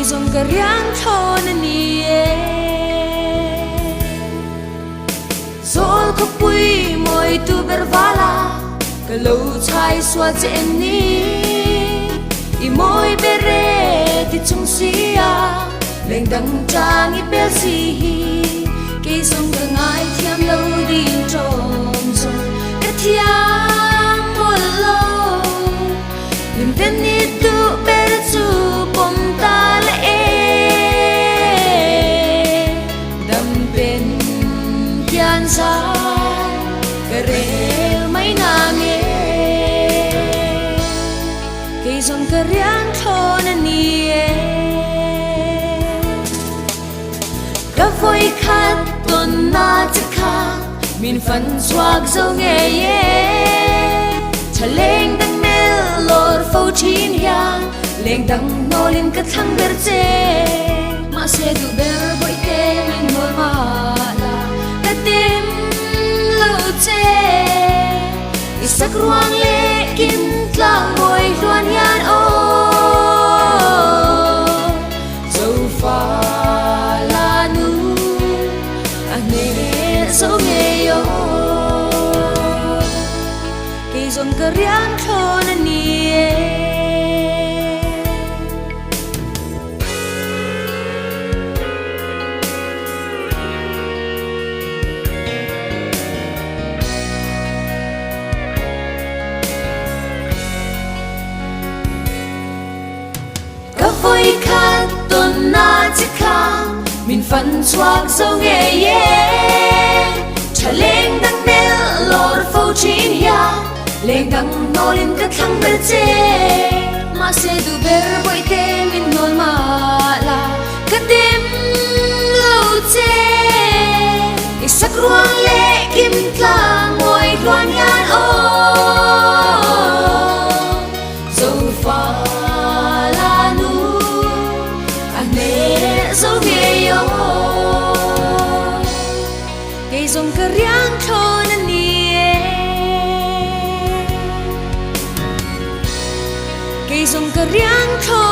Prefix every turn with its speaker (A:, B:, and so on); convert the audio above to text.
A: dòng cà riang thô nè nia zol khóc bụi môi tu bervala cả lâu chai xóa trên ni i môi bere ti chung sia lên đằng trang i bel si cây dòng cà ngai thiam lâu đi trộm rồi cái thiam một lâu niềm tin ni tu bere chu bom ta lệ đam bên kian sa karel mai na nghe cây dòng cà riang thô nè nia đã vui khát tuần na chắc khang min phần xoạc dâu nghe chả lên đằng mel lor phâu chín hiang lên đằng nô lên cất thăng ber che mà sẽ du ber bội te min ngồi mà là cất tim lâu che isak ruang le kim tlang ngồi loan hian ô dâu pha la nu ane dâu nghe yo cây dòng cà riang thô nè nia vui khát tuần na chắc khang min phần xoạc dâu nghe chả lên đằng mel lor phâu chín hiang lên đằng nô lên cất thăng ber che mà sẽ du ber bội te min ngồi mà là cất tim lâu che isak ruang le kim tlang ngồi loan hian ô dâu pha dâu nghe yo cây dòng cà riang thô nè nia cây dòng cà riang thô